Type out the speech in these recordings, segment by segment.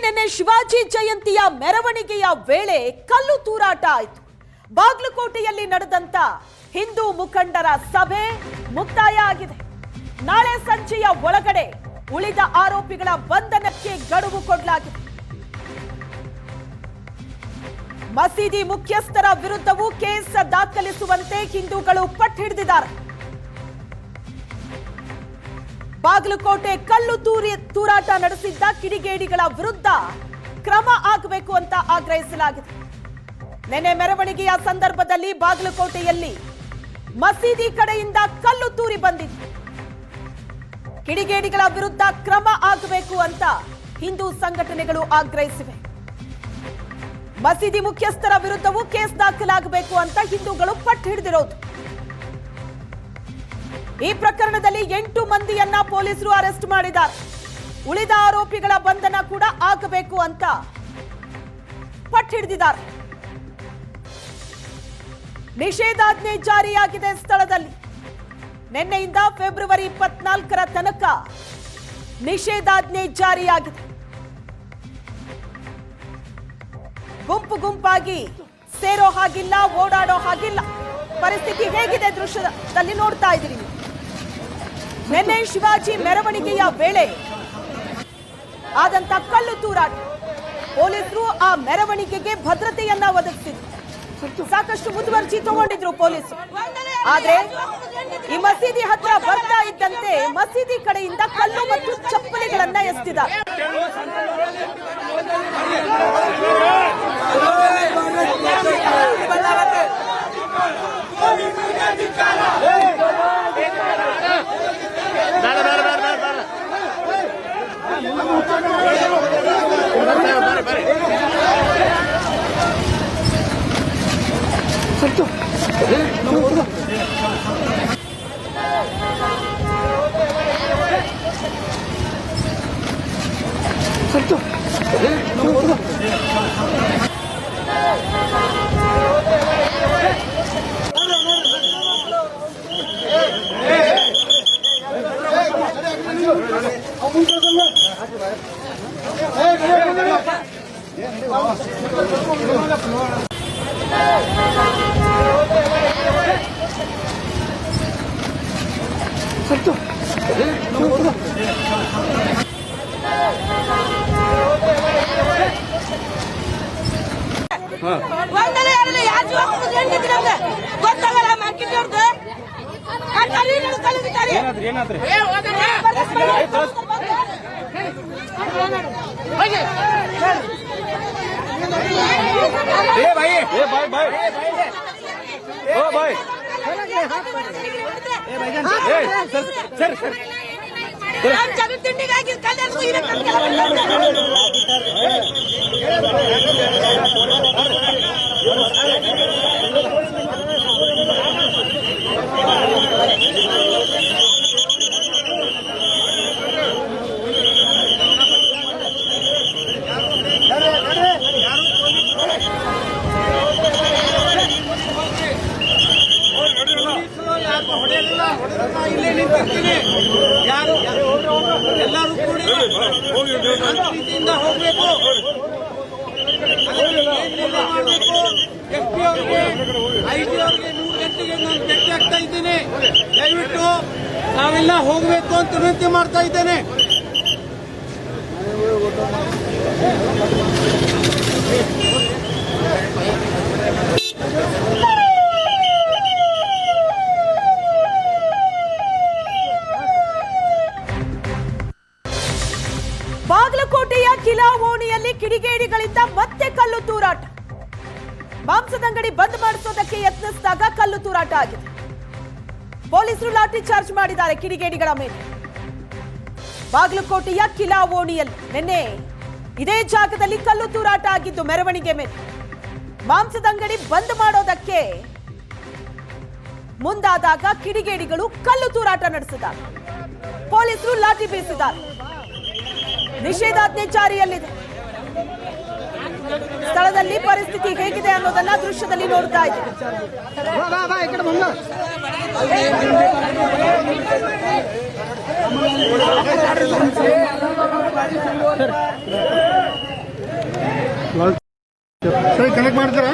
ನಿನ್ನೆ ಶಿವಾಜಿ ಜಯಂತಿಯ ಮೆರವಣಿಗೆಯ ವೇಳೆ ಕಲ್ಲು ತೂರಾಟ ಆಯಿತು. ಬಾಗಲಕೋಟೆಯಲ್ಲಿ ನಡೆದಂತ ಹಿಂದೂ ಮುಖಂಡರ ಸಭೆ ಮುಕ್ತಾಯ ಆಗಿದೆ. ನಾಳೆ ಸಂಜೆಯ ಒಳಗಡೆ ಉಳಿದ ಆರೋಪಿಗಳ ಬಂಧನಕ್ಕೆ ಗಡುವು ಕೊಡಲಾಗಿದೆ. ಮಸೀದಿ ಮುಖ್ಯಸ್ಥರ ವಿರುದ್ಧವೂ ಕೇಸ್ ದಾಖಲಿಸುವಂತೆ ಹಿಂದೂಗಳು ಪಟ್ಟು ಹಿಡಿದಿದ್ದಾರೆ. ಬಾಗಲಕೋಟೆ ಕಲ್ಲು ತೂರಾಟ ನಡೆಸಿದ್ದ ಕಿಡಿಗೇಡಿಗಳ ವಿರುದ್ಧ ಕ್ರಮ ಆಗಬೇಕು ಅಂತ ಆಗ್ರಹಿಸಲಾಗಿದೆ. ನಿನ್ನೆ ಮೆರವಣಿಗೆಯ ಸಂದರ್ಭದಲ್ಲಿ ಬಾಗಲಕೋಟೆಯಲ್ಲಿ ಮಸೀದಿ ಕಡೆಯಿಂದ ಕಲ್ಲು ತೂರಿ ಬಂದಿತ್ತು. ಕಿಡಿಗೇಡಿಗಳ ವಿರುದ್ಧ ಕ್ರಮ ಆಗಬೇಕು ಅಂತ ಹಿಂದೂ ಸಂಘಟನೆಗಳು ಆಗ್ರಹಿಸಿವೆ. ಮಸೀದಿ ಮುಖ್ಯಸ್ಥರ ವಿರುದ್ಧವೂ ಕೇಸ್ ದಾಖಲಾಗಬೇಕು ಅಂತ ಹಿಂದೂಗಳು ಪಟ್ಟು ಹಿಡಿದಿರೋದು. ಈ ಪ್ರಕರಣದಲ್ಲಿ 8 ಮಂದಿಯನ್ನ ಪೊಲೀಸರು ಅರೆಸ್ಟ್ ಮಾಡಿದ್ದಾರೆ. ಉಳಿದ ಆರೋಪಿಗಳ ಬಂಧನ ಕೂಡ ಆಗಬೇಕು ಅಂತ ಪಟ್ಟು ಹಿಡಿದಿದ್ದಾರೆ. ನಿಷೇಧಾಜ್ಞೆ ಜಾರಿಯಾಗಿದೆ ಸ್ಥಳದಲ್ಲಿ. ನಿನ್ನೆಯಿಂದ ಫೆಬ್ರವರಿ 24ರ ತನಕ ನಿಷೇಧಾಜ್ಞೆ ಜಾರಿಯಾಗಿದೆ. ಗುಂಪು ಗುಂಪಾಗಿ ಸೇರೋ ಹಾಗಿಲ್ಲ, ಓಡಾಡೋ ಹಾಗಿಲ್ಲ. ಪರಿಸ್ಥಿತಿ ಹೇಗಿದೆ ದೃಶ್ಯದಲ್ಲಿ ನೋಡ್ತಾ ಇದ್ದೀರಿ. ನಿನ್ನೆ ಶಿವಾಜಿ ಮೆರವಣಿಗೆಯ ವೇಳೆ ಆದಂತ ಕಲ್ಲು ತೂರಾಟ, ಪೊಲೀಸರು ಆ ಮೆರವಣಿಗೆಗೆ ಭದ್ರತೆಯನ್ನ ಒದಗಿಸಿದ್ರು. ಸಾಕಷ್ಟು ಮುತುವರ್ಜಿ ತಗೊಂಡಿದ್ರು ಪೊಲೀಸರು. ಆದ್ರೆ ಈ ಮಸೀದಿ ಹತ್ರ ಬರ್ತಾ ಇದ್ದಂತೆ ಮಸೀದಿ ಕಡೆಯಿಂದ ಕಲ್ಲು ಮತ್ತು ಚಪ್ಪಲಿಗಳನ್ನ ಎಸೆದಿದ್ದಾರೆ. ದಯವಿಟ್ಟು ನಾವೆಲ್ಲ ಹೋಗಬೇಕು ಅಂತ ವಿನಂತಿ ಮಾಡ್ತಾ ಇದ್ದೇನೆ. ಬಾಗಲಕೋಟೆಯ ಕಿಲಾ ಓಣಿಯಲ್ಲಿ ಕಿಡಿಗೇಡಿಗಳಿಂದ ಮತ್ತೆ ಕಲ್ಲು ತೂರಾಟ. ಮಾಂಸದಂಗಡಿ ಬಂದ್ ಮಾಡಿಸೋದಕ್ಕೆ ಯತ್ನಿಸಿದಾಗ ಕಲ್ಲು ತೂರಾಟ ಆಗಿದೆ. ಪೊಲೀಸರು ಲಾಠಿ ಚಾರ್ಜ್ ಮಾಡಿದ್ದಾರೆ ಕಿಡಿಗೇಡಿಗಳ ಮೇಲೆ. ಬಾಗಲಕೋಟೆಯ ಕಿಲಾ ಓಣಿಯಲ್ಲಿ ನಿನ್ನೆ ಇದೇ ಜಾಗದಲ್ಲಿ ಕಲ್ಲು ತೂರಾಟ ಆಗಿದ್ದು ಮೆರವಣಿಗೆ ಮೇಲೆ. ಮಾಂಸದಂಗಡಿ ಬಂದ್ ಮಾಡೋದಕ್ಕೆ ಮುಂದಾದಾಗ ಕಿಡಿಗೇಡಿಗಳು ಕಲ್ಲು ತೂರಾಟ ನಡೆಸಿದ್ದಾರೆ. ಪೊಲೀಸರು ಲಾಠಿ ಬೀಸಿದ್ದಾರೆ. ನಿಷೇಧಾಜ್ಞೆ ಜಾರಿಯಲ್ಲಿದೆ. ಸ್ಥಳದಲ್ಲಿ ಪರಿಸ್ಥಿತಿ ಹೇಗಿದೆ ಅನ್ನೋದನ್ನ ದೃಶ್ಯದಲ್ಲಿ ನೋಡ್ತಾ ಇದ್ದೀವಿ. ಸರಿ ಕನೆಕ್ಟ್ ಮಾಡ್ತೀರಾ?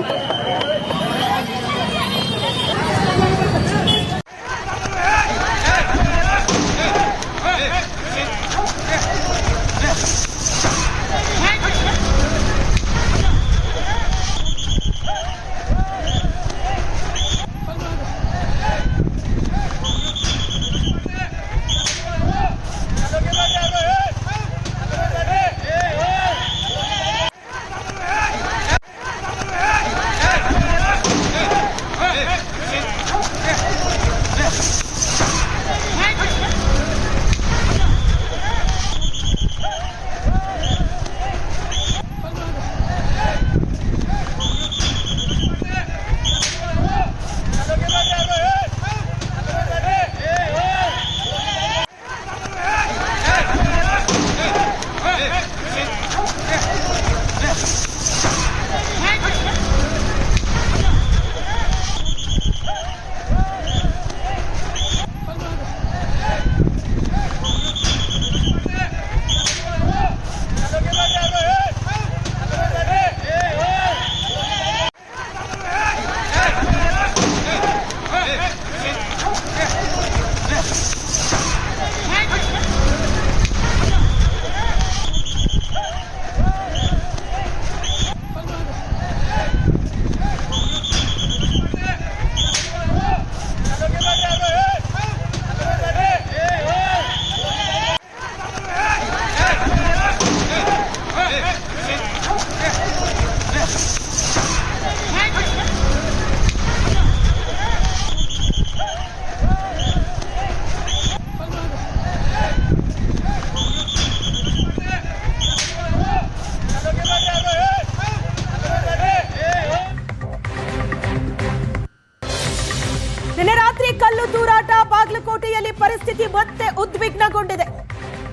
ನಿನ್ನೆ ರಾತ್ರಿ ಕಲ್ಲು ತೂರಾಟ ಬಾಗಲಕೋಟೆಯಲ್ಲಿ ಪರಿಸ್ಥಿತಿ ಮತ್ತೆ ಉದ್ವಿಗ್ನಗೊಂಡಿದೆ.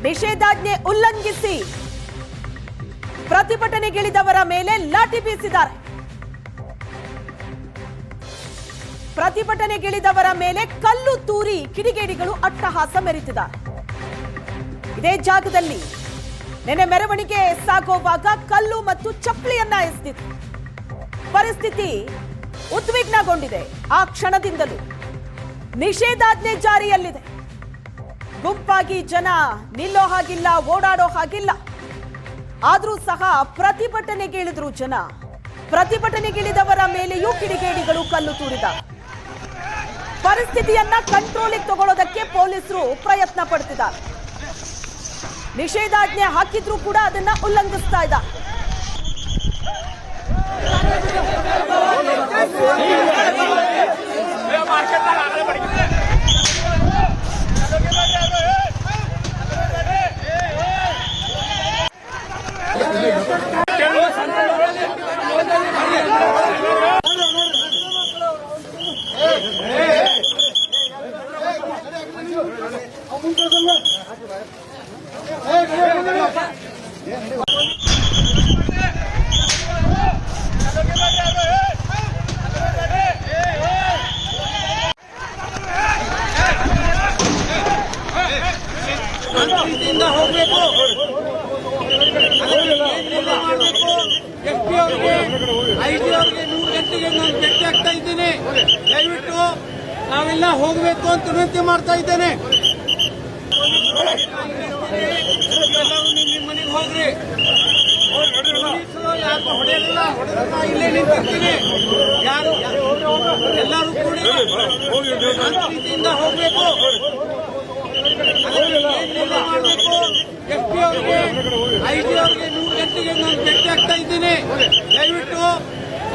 ನಿಷೇಧಾಜ್ಞೆ ಉಲ್ಲಂಘಿಸಿ ಪ್ರತಿಭಟನೆಗಿಳಿದವರ ಮೇಲೆ ಲಾಠಿ ಬೀಸಿದ್ದಾರೆ. ಪ್ರತಿಭಟನೆಗಿಳಿದವರ ಮೇಲೆ ಕಲ್ಲು ತೂರಿ ಕಿಡಿಗೇಡಿಗಳು ಅಟ್ಟಹಾಸ ಮೆರೆದಿದ್ದಾರೆ. ಇದೇ ಜಾಗದಲ್ಲಿ ನಿನ್ನೆ ಮೆರವಣಿಗೆ ಸಾಗುವಾಗ ಕಲ್ಲು ಮತ್ತು ಚಪ್ಪಲಿಯನ್ನ ಎಸೆದಿತ್ತು. ಪರಿಸ್ಥಿತಿ ಉದ್ವಿಗ್ನಗೊಂಡಿದೆ. ಆ ಕ್ಷಣದಿಂದಲೂ ನಿಷೇಧಾಜ್ಞೆ ಜಾರಿಯಲ್ಲಿದೆ. ಗುಂಪಾಗಿ ಜನ ನಿಲ್ಲೋ ಹಾಗಿಲ್ಲ, ಓಡಾಡೋ ಹಾಗಿಲ್ಲ. ಆದ್ರೂ ಸಹ ಪ್ರತಿಭಟನೆಗಿಳಿದ್ರು ಜನ. ಪ್ರತಿಭಟನೆಗಿಳಿದವರ ಮೇಲೆಯೂ ಕಿಡಿಗೇಡಿಗಳು ಕಲ್ಲು ತೂರಿದ್ದಾರೆ. ಪರಿಸ್ಥಿತಿಯನ್ನ ಕಂಟ್ರೋಲಿಗೆ ತಗೊಳ್ಳೋದಕ್ಕೆ ಪೊಲೀಸರು ಪ್ರಯತ್ನ ಪಡ್ತಿದ್ದಾರೆ. ನಿಷೇಧಾಜ್ಞೆ ಹಾಕಿದ್ರೂ ಕೂಡ ಅದನ್ನ ಉಲ್ಲಂಘಿಸ್ತಾ ಇದ್ದಾರೆ. ಹೋಗ್ಬೇಕು. ಎಸ್ ಪಿ ಅವರಿಗೆ, ಐ.ಜಿ ಅವರಿಗೆ 100 ಗಂಟೆಗೆ ನಾನು ಭೇಟಿ ಆಗ್ತಾ ಇದ್ದೇನೆ. ದಯವಿಟ್ಟು ನಾವೆಲ್ಲ ಹೋಗಬೇಕು ಅಂತ ವಿನಂತಿ ಮಾಡ್ತಾ ಇದ್ದೇನೆ. ಎಲ್ಲರೂ ನಿಮ್ಮ ಮನೆಗೆ ಹೋಗ್ರಿ. ಯಾರು ಹೊಡೆಯಲ್ಲ, ಇಲ್ಲೇ ನಿಂತಿರ್ತೀನಿ. ಯಾರು ಎಲ್ಲರೂ ಕೂಡಿ ಶಾಂತಿಯಿಂದ ಹೋಗ್ಬೇಕು. ಮಾಡಬೇಕು. ಎಸ್ ಪಿ ಅವರಿಗೆ, ಐ.ಜಿ ಅವರಿಗೆ 100 ಗಂಟೆಗೆ ನಾನು ಭೇಟಿ ಆಗ್ತಾ ಇದ್ದೇನೆ. ದಯವಿಟ್ಟು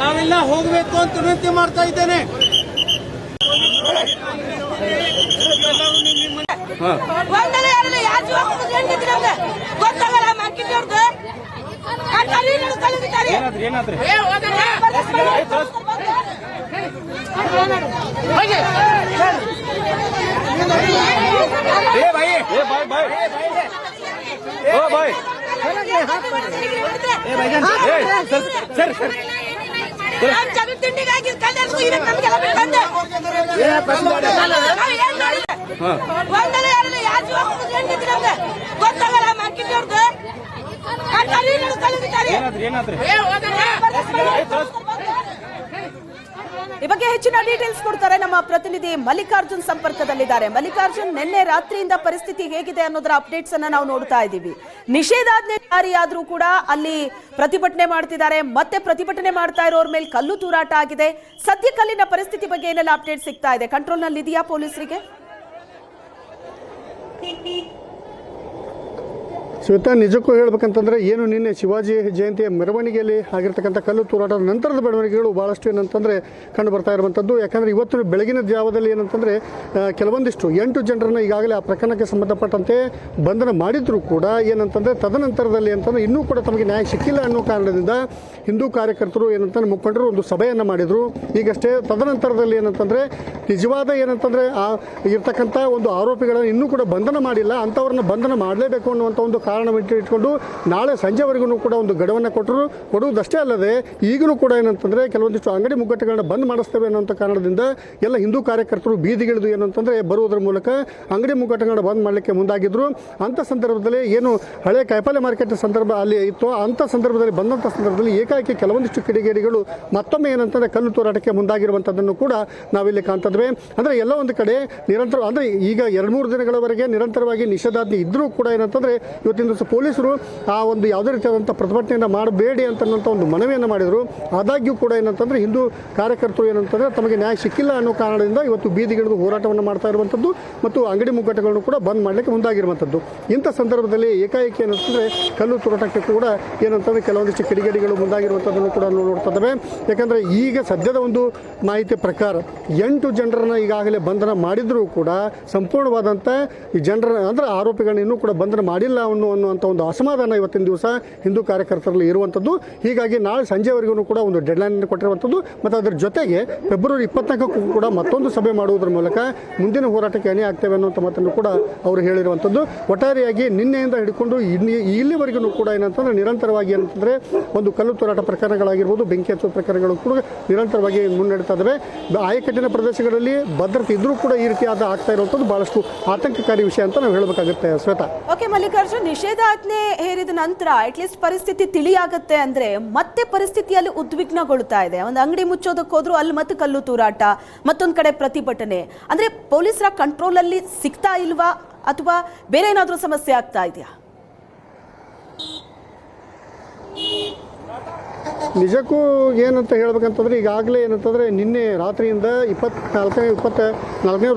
ನಾವೆಲ್ಲ ಹೋಗಬೇಕು ಅಂತ ವಿನಂತಿ ಮಾಡ್ತಾ ಇದ್ದೇನೆ. ಎಲ್ಲರೂ ನಿಮ್ಮ ಈ ಬಗ್ಗೆ ಹೆಚ್ಚಿನ ಡೀಟೇಲ್ಸ್ ಕೊಡ್ತಾರೆ ನಮ್ಮ ಪ್ರತಿನಿಧಿ ಮಲ್ಲಿಕಾರ್ಜುನ್ ಸಂಪರ್ಕದಲ್ಲಿದ್ದಾರೆ. ಮಲ್ಲಿಕಾರ್ಜುನ್, ನಿನ್ನೆ ರಾತ್ರಿಯಿಂದ ಪರಿಸ್ಥಿತಿ ಹೇಗಿದೆ ಅನ್ನೋದರ ಅಪ್ಡೇಟ್ಸ್ ಅನ್ನ ನಾವು ನೋಡ್ತಾ ಇದ್ದೀವಿ. ನಿಷೇಧಾಜ್ಞೆ ಜಾರಿಯಾದ್ರೂ ಕೂಡ ಅಲ್ಲಿ ಪ್ರತಿಭಟನೆ ಮಾಡ್ತಿದ್ದಾರೆ, ಮತ್ತೆ ಪ್ರತಿಭಟನೆ ಮಾಡ್ತಾ ಇರೋರ ಮೇಲೆ ಕಲ್ಲು ತೂರಾಟ ಆಗಿದೆ. ಸದ್ಯಕ್ಕೆ ಅಲ್ಲಿನ ಪರಿಸ್ಥಿತಿ ಬಗ್ಗೆ ಏನೆಲ್ಲ ಅಪ್ಡೇಟ್ ಸಿಗ್ತಾ ಇದೆ? ಕಂಟ್ರೋಲ್ ನಲ್ಲಿ ಇದೆಯಾ ಪೊಲೀಸರಿಗೆ? ಶ್ವೇತಾ, ನಿಜಕ್ಕೂ ಹೇಳ್ಬೇಕಂತಂದ್ರೆ ಏನು ನಿನ್ನೆ ಶಿವಾಜಿ ಜಯಂತಿಯ ಮೆರವಣಿಗೆಯಲ್ಲಿ ಆಗಿರ್ತಕ್ಕಂಥ ಕಲ್ಲು ತೂರಾಟದ ನಂತರದ ಬೆಳವಣಿಗೆಗಳು ಭಾಳಷ್ಟು ಏನಂತಂದರೆ ಕಂಡು ಬರ್ತಾ ಇರುವಂಥದ್ದು. ಯಾಕಂದರೆ ಇವತ್ತು ಬೆಳಗಿನ ಜಾವದಲ್ಲಿ ಏನಂತಂದರೆ ಕೆಲವೊಂದಿಷ್ಟು 8 ಜನರನ್ನು ಈಗಾಗಲೇ ಆ ಪ್ರಕರಣಕ್ಕೆ ಸಂಬಂಧಪಟ್ಟಂತೆ ಬಂಧನ ಮಾಡಿದ್ರು ಕೂಡ ಏನಂತಂದರೆ ತದನಂತರದಲ್ಲಿ ಅಂತಂದರೆ ಇನ್ನೂ ಕೂಡ ತಮಗೆ ನ್ಯಾಯ ಸಿಕ್ಕಿಲ್ಲ ಅನ್ನೋ ಕಾರಣದಿಂದ ಹಿಂದೂ ಕಾರ್ಯಕರ್ತರು ಏನಂತಂದ್ರೆ ಮುಖಂಡರು ಒಂದು ಸಭೆಯನ್ನು ಮಾಡಿದರು ಈಗಷ್ಟೇ. ತದನಂತರದಲ್ಲಿ ಏನಂತಂದರೆ ನಿಜವಾದ ಏನಂತಂದರೆ ಆ ಇರ್ತಕ್ಕಂಥ ಒಂದು ಆರೋಪಿಗಳನ್ನು ಇನ್ನೂ ಕೂಡ ಬಂಧನ ಮಾಡಿಲ್ಲ, ಅಂಥವ್ರನ್ನ ಬಂಧನ ಮಾಡಲೇಬೇಕು ಅನ್ನುವಂಥ ಒಂದು ಕಾರಣವಿಟ್ಟು ಇಟ್ಕೊಂಡು ನಾಳೆ ಸಂಜೆವರೆಗೂ ಕೂಡ ಒಂದು ಗಡುವನ್ನು ಕೊಡುವುದಷ್ಟೇ ಅಲ್ಲದೆ ಈಗಲೂ ಕೂಡ ಏನಂತಂದರೆ ಕೆಲವೊಂದಿಷ್ಟು ಅಂಗಡಿ ಮುಗ್ಗಟ್ಟುಗಳನ್ನ ಬಂದ್ ಮಾಡಿಸ್ತೇವೆ ಅನ್ನೋಂಥ ಕಾರಣದಿಂದ ಎಲ್ಲ ಹಿಂದೂ ಕಾರ್ಯಕರ್ತರು ಬೀದಿಗಿಳಿದು ಏನಂತಂದರೆ ಬರುವುದರ ಮೂಲಕ ಅಂಗಡಿ ಮುಗ್ಗಟ್ಟುಗಳನ್ನ ಬಂದ್ ಮಾಡಲಿಕ್ಕೆ ಮುಂದಾಗಿದ್ರು. ಅಂಥ ಸಂದರ್ಭದಲ್ಲಿ ಏನು ಹಳೆ ಕಾಯಿಪಲ್ಯ ಮಾರ್ಕೆಟ್ ಸಂದರ್ಭ ಅಲ್ಲಿ ಇತ್ತು, ಅಂಥ ಸಂದರ್ಭದಲ್ಲಿ ಬಂದಂಥ ಸಂದರ್ಭದಲ್ಲಿ ಏಕಾಏಕಿ ಕೆಲವೊಂದಿಷ್ಟು ಕಿಡಿಗೇಡಿಗಳು ಮತ್ತೊಮ್ಮೆ ಏನಂತಂದರೆ ಕಲ್ಲು ತೂರಾಟಕ್ಕೆ ಮುಂದಾಗಿರುವಂಥದ್ದನ್ನು ಕೂಡ ನಾವಿಲ್ಲಿ ಕಾಣ್ತದ್ವಿ. ಅಂದರೆ ಎಲ್ಲ ಒಂದು ಕಡೆ ನಿರಂತರ ಅಂದರೆ ಈಗ 2-3 ದಿನಗಳವರೆಗೆ ನಿರಂತರವಾಗಿ ನಿಷೇಧಾಜ್ಞೆ ಇದ್ದರೂ ಕೂಡ ಏನಂತಂದರೆ ಇವತ್ತಿನ ದಿವಸ ಪೊಲೀಸರು ಆ ಒಂದು ಯಾವುದೇ ರೀತಿಯಾದಂಥ ಪ್ರತಿಭಟನೆಯನ್ನು ಮಾಡಬೇಡಿ ಅಂತನ್ನುವಂಥ ಒಂದು ಮನವಿಯನ್ನು ಮಾಡಿದರು. ಆದಾಗ್ಯೂ ಕೂಡ ಏನಂತಂದರೆ ಹಿಂದೂ ಕಾರ್ಯಕರ್ತರು ಏನಂತಂದರೆ ತಮಗೆ ನ್ಯಾಯ ಸಿಕ್ಕಿಲ್ಲ ಅನ್ನೋ ಕಾರಣದಿಂದ ಇವತ್ತು ಬೀದಿಗಿಳಿದು ಹೋರಾಟವನ್ನು ಮಾಡ್ತಾ ಇರುವಂಥದ್ದು ಮತ್ತು ಅಂಗಡಿ ಮುಗ್ಗಟ್ಟುಗಳನ್ನು ಕೂಡ ಬಂದ್ ಮಾಡಲಿಕ್ಕೆ ಮುಂದಾಗಿರುವಂಥದ್ದು. ಇಂಥ ಸಂದರ್ಭದಲ್ಲಿ ಏಕಾಏಕಿ ಏನಂತಂದರೆ ಕಲ್ಲು ತೂರಾಟಕ್ಕೆ ಕೂಡ ಏನಂತಂದರೆ ಕೆಲವೊಂದಿಷ್ಟು ಕಿಡಿಗೇಡಿಗಳು ಮುಂದಾಗಿರುವಂಥದ್ದನ್ನು ಕೂಡ ನೋಡ್ತದವೆ. ಯಾಕಂದರೆ ಈಗ ಸದ್ಯದ ಒಂದು ಮಾಹಿತಿ ಪ್ರಕಾರ 8 ಜನರನ್ನು ಈಗಾಗಲೇ ಬಂಧನ ಮಾಡಿದರೂ ಕೂಡ ಸಂಪೂರ್ಣವಾದಂಥ ಈ ಜನರ ಅಂದರೆ ಆರೋಪಿಗಳನ್ನ ಇನ್ನೂ ಕೂಡ ಬಂಧನ ಮಾಡಿಲ್ಲ ಅನ್ನುವಂಥ ಒಂದು ಅಸಮಾಧಾನ ಇವತ್ತಿನ ದಿವಸ ಹಿಂದೂ ಕಾರ್ಯಕರ್ತರಲ್ಲಿ ಇರುವಂಥದ್ದು. ಹೀಗಾಗಿ ನಾಳೆ ಸಂಜೆವರೆಗೂ ಕೂಡ ಒಂದು ಡೆಡ್ಲೈನ್ ಕೊಟ್ಟಿರುವಂಥದ್ದು ಮತ್ತು ಅದರ ಜೊತೆಗೆ ಫೆಬ್ರವರಿ 24ಕ್ಕೂ ಕೂಡ ಮತ್ತೊಂದು ಸಭೆ ಮಾಡುವುದರ ಮೂಲಕ ಮುಂದಿನ ಹೋರಾಟಕ್ಕೆ ಅಣಿ ಆಗ್ತೇವೆ ಅನ್ನುವಂಥ ಮಾತನ್ನು ಕೂಡ ಅವರು ಹೇಳಿರುವಂಥದ್ದು. ಒಟ್ಟಾರೆಯಾಗಿ ನಿನ್ನೆಯಿಂದ ಹಿಡ್ಕೊಂಡು ಇಲ್ಲಿವರೆಗೂ ಕೂಡ ಏನಂತಂದರೆ ನಿರಂತರವಾಗಿ ಏನಂತಂದರೆ ಒಂದು ಕಲ್ಲು ತೂರಾಟ ಪ್ರಕರಣಗಳಾಗಿರ್ಬೋದು, ಬೆಂಕಿ ಹಚ್ಚುವ ಪ್ರಕರಣಗಳು ಕೂಡ ನಿರಂತರವಾಗಿ ಮುನ್ನಡೆತಾ ಇದ್ದಾವೆ. ಆಯಕಟ್ಟಿನ ಪ್ರದೇಶಗಳಲ್ಲಿ ಭದ್ರತೆ ಇದ್ರೂ ಕೂಡ ಈ ರೀತಿಯಾದ ಆಗ್ತಾ ಇರುವಂಥದ್ದು ಬಹಳಷ್ಟು ಆತಂಕಕಾರಿ ವಿಷಯ ಅಂತ ನಾವು ಹೇಳಬೇಕಾಗುತ್ತೆ. ಶ್ವೇತಾ, ಓಕೆ ಮಲ್ಲಿಕಾರ್ಜುನ್, ನಿಷೇಧಾಜ್ಞೆ ಹೇರಿದ ನಂತರ ಅಟ್ಲೀಸ್ಟ್ ಪರಿಸ್ಥಿತಿ ತಿಳಿಯಾಗುತ್ತೆ ಅಂದ್ರೆ ಮತ್ತೆ ಪರಿಸ್ಥಿತಿಯಲ್ಲಿ ಉದ್ವಿಗ್ನಗೊಳ್ತಾ ಇದೆ. ಒಂದು ಅಂಗಡಿ ಮುಚ್ಚೋದಕ್ಕೆ ಹೋದ್ರು ಅಲ್ಲಿ ಮತ್ತೆ ಕಲ್ಲು ತೂರಾಟ, ಮತ್ತೊಂದ್ ಕಡೆ ಪ್ರತಿಭಟನೆ. ಅಂದ್ರೆ ಪೊಲೀಸರ ಕಂಟ್ರೋಲ್ ಅಲ್ಲಿ ಸಿಗ್ತಾ ಇಲ್ವಾ ಅಥವಾ ಬೇರೆ ಏನಾದ್ರೂ ಸಮಸ್ಯೆ ಆಗ್ತಾ ಇದೆಯಾ? ನಿಜಕ್ಕೂ ಏನಂತ ಹೇಳ್ಬೇಕಂತಂದ್ರೆ ಈಗಾಗಲೇ ಏನಂತಂದರೆ ನಿನ್ನೆ ರಾತ್ರಿಯಿಂದ 24ನೇ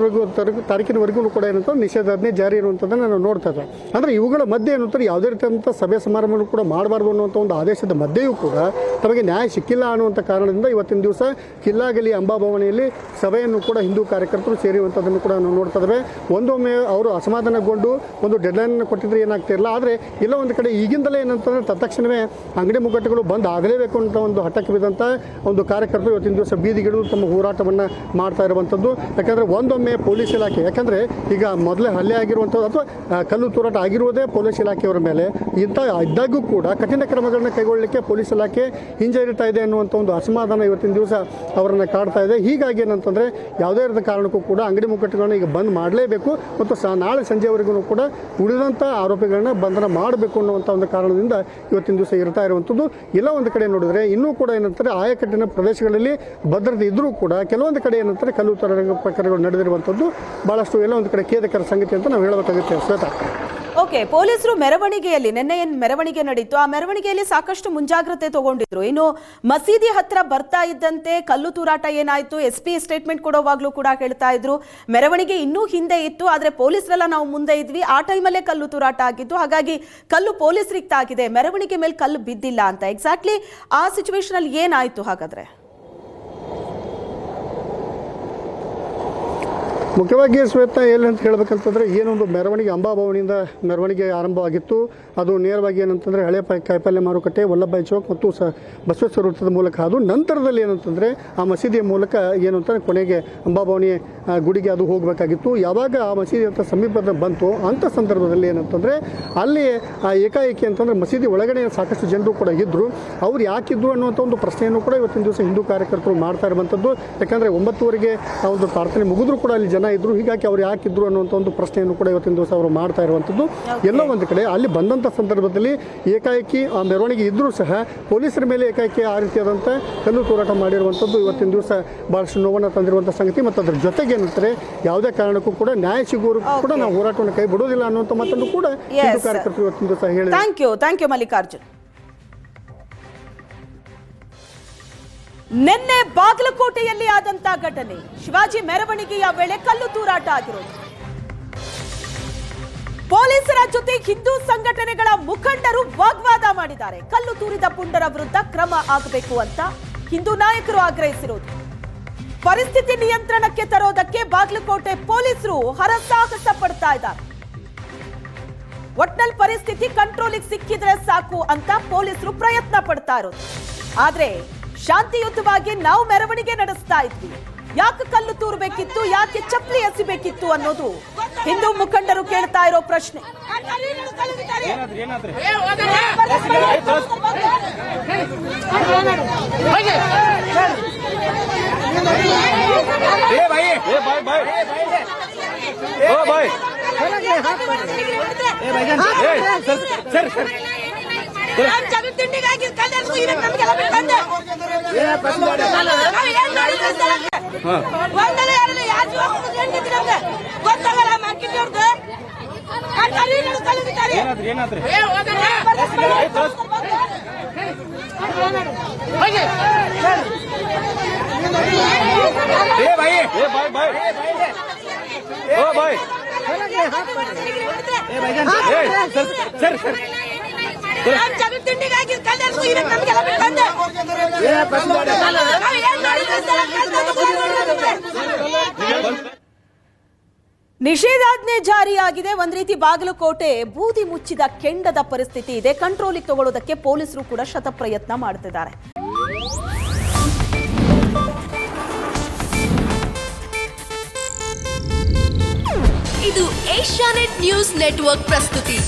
ತಾರೀಕಿನವರೆಗೂ ಕೂಡ ಏನಂತಂದ್ರೆ ನಿಷೇಧಾಜ್ಞೆ ಜಾರಿ ಇರುವಂಥದ್ದನ್ನು ನಾವು ನೋಡ್ತಾ ಇದ್ದೇವೆ. ಅಂದರೆ ಇವುಗಳ ಮಧ್ಯೆ ಏನಂತಾರೆ ಯಾವುದೇ ರೀತಿಯಾದಂಥ ಸಭೆ ಸಮಾರಂಭವನ್ನು ಕೂಡ ಮಾಡಬಾರ್ದು ಅನ್ನುವಂಥ ಒಂದು ಆದೇಶದ ಮಧ್ಯೆಯೂ ಕೂಡ ತಮಗೆ ನ್ಯಾಯ ಸಿಕ್ಕಿಲ್ಲ ಅನ್ನುವಂಥ ಕಾರಣದಿಂದ ಇವತ್ತಿನ ದಿವಸ ಕಿಲ್ಲಾಗಲಿ ಅಂಬಾಭವನಿಯಲ್ಲಿ ಸಭೆಯನ್ನು ಕೂಡ ಹಿಂದೂ ಕಾರ್ಯಕರ್ತರು ಸೇರಿರುವಂಥದ್ದನ್ನು ಕೂಡ ನಾವು ನೋಡ್ತಾ ಇದ್ದೇವೆ. ಒಂದೊಮ್ಮೆ ಅವರು ಅಸಮಾಧಾನಗೊಂಡು ಒಂದು ಡೆಡ್ಲೈನ್ ಕೊಟ್ಟಿದ್ರೆ ಏನಾಗ್ತಿರಲಿಲ್ಲ. ಆದರೆ ಇಲ್ಲ ಒಂದು ಕಡೆ ಈಗಿಂದಲೇ ಏನಂತಂದರೆ ತತ್ಕ್ಷಣವೇ ಅಂಗಡಿ ಮುಗ್ಗಟ್ಟುಗಳು ಬಂದ್ ಆಗಲೇಬೇಕು ಅಂತ ಒಂದು ಹಠಕ್ಕೆ ಬಿದ್ದಂಥ ಒಂದು ಕಾರ್ಯಕರ್ತರು ಇವತ್ತಿನ ದಿವಸ ಬೀದಿಗಿಳಿದು ತಮ್ಮ ಹೋರಾಟವನ್ನು ಮಾಡ್ತಾ ಇರುವಂಥದ್ದು. ಯಾಕಂದರೆ ಒಂದೊಮ್ಮೆ ಪೊಲೀಸ್ ಇಲಾಖೆ, ಯಾಕಂದರೆ ಈಗ ಮೊದಲೇ ಹಲ್ಲೆ ಆಗಿರುವಂಥದ್ದು ಅಥವಾ ಕಲ್ಲು ತೂರಾಟ ಆಗಿರುವುದೇ ಪೊಲೀಸ್ ಇಲಾಖೆಯವರ ಮೇಲೆ ಇಂಥ ಇದ್ದಾಗೂ ಕೂಡ ಕಠಿಣ ಕ್ರಮಗಳನ್ನು ಕೈಗೊಳ್ಳಲಿಕ್ಕೆ ಪೊಲೀಸ್ ಇಲಾಖೆ ಹಿಂಜರಿತಾ ಇದೆ ಅನ್ನುವಂಥ ಒಂದು ಅಸಮಾಧಾನ ಇವತ್ತಿನ ದಿವಸ ಅವರನ್ನು ಕಾಡ್ತಾ ಇದೆ. ಹೀಗಾಗಿ ಏನಂತಂದರೆ ಯಾವುದೇ ರೀತಿಯ ಕಾರಣಕ್ಕೂ ಕೂಡ ಅಂಗಡಿ ಮುಗ್ಗಟ್ಟುಗಳನ್ನ ಈಗ ಬಂದ್ ಮಾಡಲೇಬೇಕು ಮತ್ತು ನಾಳೆ ಸಂಜೆವರೆಗೂ ಕೂಡ ಉಳಿದಂಥ ಆರೋಪಿಗಳನ್ನ ಬಂಧನ ಮಾಡಬೇಕು ಅನ್ನುವಂಥ ಒಂದು ಕಾರಣದಿಂದ ಇವತ್ತಿನ ದಿವಸ ಇರ್ತಾ ಇರುವಂಥದ್ದು. ಇಲ್ಲ ಒಂದು ಕಡೆ ನೋಡಿದ್ರೆ ಇನ್ನೂ ಕೂಡ ಏನಂತಾರೆ ಆಯಕಟ್ಟಿನ ಪ್ರದೇಶಗಳಲ್ಲಿ ಭದ್ರತೆ ಇದ್ರೂ ಕೂಡ ಕೆಲವೊಂದು ಕಡೆ ಏನಂತಾರೆ ಕಲ್ಲು ತೂರಾಟ ಪ್ರಕರಣಗಳು ನಡೆದಿರುವಂಥದ್ದು ಬಹಳಷ್ಟು ಎಲ್ಲ ಒಂದು ಕಡೆ ಖೇದಕರ ಸಂಗತಿ ಅಂತ ನಾವು ಹೇಳಬೇಕಾಗುತ್ತೆ. ಶ್ವೇತಾ, ಓಕೆ, ಪೊಲೀಸರು ಮೆರವಣಿಗೆಯಲ್ಲಿ ನಿನ್ನೆ ಏನು ಮೆರವಣಿಗೆ ನಡೀತು ಆ ಮೆರವಣಿಗೆಯಲ್ಲಿ ಸಾಕಷ್ಟು ಮುಂಜಾಗ್ರತೆ ತಗೊಂಡಿದ್ರು. ಇನ್ನು ಮಸೀದಿ ಹತ್ರ ಬರ್ತಾ ಇದ್ದಂತೆ ಕಲ್ಲು ತೂರಾಟ ಏನಾಯ್ತು, SP ಸ್ಟೇಟ್ಮೆಂಟ್ ಕೊಡೋವಾಗ್ಲೂ ಕೂಡ ಹೇಳ್ತಾ ಇದ್ರು ಮೆರವಣಿಗೆ ಇನ್ನೂ ಹಿಂದೆ ಇತ್ತು, ಆದ್ರೆ ಪೊಲೀಸರೆಲ್ಲ ನಾವು ಮುಂದೆ ಇದ್ವಿ, ಆ ಟೈಮಲ್ಲೇ ಕಲ್ಲು ತೂರಾಟ ಆಗಿತ್ತು, ಹಾಗಾಗಿ ಕಲ್ಲು ಪೊಲೀಸರಿಗೆ ತಾಗಿದೆ, ಮೆರವಣಿಗೆ ಮೇಲೆ ಕಲ್ಲು ಬಿದ್ದಿಲ್ಲ ಅಂತ. ಎಕ್ಸಾಕ್ಟ್ಲಿ ಆ ಸಿಚುವೇಶನ್ ಅಲ್ಲಿ ಏನಾಯ್ತು ಹಾಗಾದ್ರೆ? ಮುಖ್ಯವಾಗಿ ಶ್ವೇತಾ ಎಲ್ಲಿ ಅಂತ ಹೇಳ್ಬೇಕಂತಂದರೆ ಏನೊಂದು ಮೆರವಣಿಗೆ ಅಂಬಾಭವನಿಯಿಂದ ಮೆರವಣಿಗೆ ಆರಂಭವಾಗಿತ್ತು. ಅದು ನೇರವಾಗಿ ಏನಂತಂದರೆ ಹಳೆ ಕಾಯಿಪಲ್ಯ ಮಾರುಕಟ್ಟೆ, ವಲ್ಲಭಾಯಿ ಚೌಕ್ ಮತ್ತು ಬಸವೇಶ್ವರ ವೃತ್ತದ ಮೂಲಕ ಅದು ನಂತರದಲ್ಲಿ ಏನಂತಂದರೆ ಆ ಮಸೀದಿಯ ಮೂಲಕ ಏನು ಅಂತಂದರೆ ಕೊನೆಗೆ ಅಂಬಾಭವನಿ ಗುಡಿಗೆ ಅದು ಹೋಗಬೇಕಾಗಿತ್ತು. ಯಾವಾಗ ಆ ಮಸೀದಿ ಅಂತ ಸಮೀಪದ ಬಂತು ಅಂಥ ಸಂದರ್ಭದಲ್ಲಿ ಏನಂತಂದರೆ ಅಲ್ಲಿ ಏಕಾಏಕಿ ಅಂತಂದರೆ ಮಸೀದಿ ಒಳಗಡೆ ಸಾಕಷ್ಟು ಜನರು ಕೂಡ ಇದ್ದರು. ಅವ್ರು ಯಾಕಿದ್ರು ಅನ್ನುವಂಥ ಒಂದು ಪ್ರಶ್ನೆಯನ್ನು ಕೂಡ ಇವತ್ತಿನ ದಿವಸ ಹಿಂದೂ ಕಾರ್ಯಕರ್ತರು ಮಾಡ್ತಾ ಇರುವಂಥದ್ದು. ಯಾಕಂದರೆ 9:00ಗೆ ಆ ಒಂದು ಪ್ರಾರ್ಥನೆ ಮುಗಿದ್ರು ಕೂಡ ಅಲ್ಲಿ ಜನ ಇದ್ದರು. ಹೀಗಾಗಿ ಅವ್ರು ಯಾಕಿದ್ರು ಅನ್ನುವಂಥ ಒಂದು ಪ್ರಶ್ನೆಯನ್ನು ಕೂಡ ಇವತ್ತಿನ ದಿವಸ ಅವರು ಮಾಡ್ತಾ ಇರುವಂಥದ್ದು. ಎಲ್ಲೋ ಒಂದು ಕಡೆ ಅಲ್ಲಿ ಬಂದಂಥ ಸಂದರ್ಭದಲ್ಲಿ ಏಕಾಏಕಿ ಆ ಮೆರವಣಿಗೆ ಇದ್ದರೂ ಸಹ ಪೊಲೀಸರ ಮೇಲೆ ಏಕಾಏಕಿ ಆ ರೀತಿಯಾದಂಥ ಕಲ್ಲು ತೂರಾಟ ಮಾಡಿರುವಂಥದ್ದು ಇವತ್ತಿನ ದಿವಸ ಭಾಳಷ್ಟು ನೋವನ್ನು ತಂದಿರುವಂಥ ಸಂಗತಿ. ಮತ್ತು ಅದ್ರ ಜೊತೆಗೆ ಏನಂತಾರೆ ಯಾವುದೇ ಕಾರಣಕ್ಕೂ ಕೂಡ ನ್ಯಾಯ ಸಿಗುವವರೆಗೂ ಕೂಡ ನಾವು ಹೋರಾಟವನ್ನು ಕೈ ಬಿಡೋದಿಲ್ಲ ಅನ್ನುವಂಥ ಮಾತನ್ನು ಕೂಡ ಹಿಂದೂ ಕಾರ್ಯಕರ್ತರು ಇವತ್ತಿನ ದಿವಸ ಹೇಳಿದ್ದಾರೆ. Thank you Mallikarjun. ನಿನ್ನೆ ಬಾಗಲಕೋಟೆಯಲ್ಲಿ ಆದಂತ ಘಟನೆ, ಶಿವಾಜಿ ಮೆರವಣಿಗೆಯ ವೇಳೆ ಕಲ್ಲು ತೂರಾಟ ಆಗಿರೋದು. ಪೊಲೀಸರ ಜೊತೆ ಹಿಂದೂ ಸಂಘಟನೆಗಳ ಮುಖಂಡರು ವಾಗ್ವಾದ ಮಾಡಿದ್ದಾರೆ. ಕಲ್ಲು ತೂರಿದ ಪುಂಡರ ವಿರುದ್ಧ ಕ್ರಮ ಆಗಬೇಕು ಅಂತ ಹಿಂದೂ ನಾಯಕರು ಆಗ್ರಹಿಸಿರೋದು. ಪರಿಸ್ಥಿತಿ ನಿಯಂತ್ರಣಕ್ಕೆ ತರೋದಕ್ಕೆ ಬಾಗಲಕೋಟೆ ಪೊಲೀಸರು ಹರಸಾಹಸ ಪಡ್ತಾ ಇದ್ದಾರೆ. ಒಟ್ನಲ್ಲಿ ಪರಿಸ್ಥಿತಿ ಕಂಟ್ರೋಲಿಗೆ ಸಿಕ್ಕಿದ್ರೆ ಸಾಕು ಅಂತ ಪೊಲೀಸರು ಪ್ರಯತ್ನ ಪಡ್ತಾ ಇರೋದು. ಆದ್ರೆ ಶಾಂತಿಯುತವಾಗಿ ನಾವು ಮೆರವಣಿಗೆ ನಡೆಸ್ತಾ ಇದ್ವಿ, ಯಾಕೆ ಕಲ್ಲು ತೂರಬೇಕಿತ್ತು, ಯಾಕೆ ಚಪ್ಪಲಿ ಎಸಿಬೇಕಿತ್ತು ಅನ್ನೋದು ಹಿಂದೂ ಮುಖಂಡರು ಕೇಳ್ತಾ ಇರೋ ಪ್ರಶ್ನೆ. ನಿಷೇಧಾಜ್ಞೆ ಜಾರಿಯಾಗಿದೆ. ಒಂದ್ ರೀತಿ ಬಾಗಲಕೋಟೆ ಬೂದಿ ಮುಚ್ಚಿದ ಕೆಂಡದ ಪರಿಸ್ಥಿತಿ ಇದೆ. ಕಂಟ್ರೋಲಿಗೆ ತಗೊಳ್ಳೋದಕ್ಕೆ ಪೊಲೀಸರು ಕೂಡ ಶತಪ್ರಯತ್ನ ಮಾಡ್ತಿದ್ದಾರೆ. ಇದು ಏಷ್ಯಾನೆಟ್ ನ್ಯೂಸ್ ನೆಟ್ವರ್ಕ್ ಪ್ರಸ್ತುತಿ.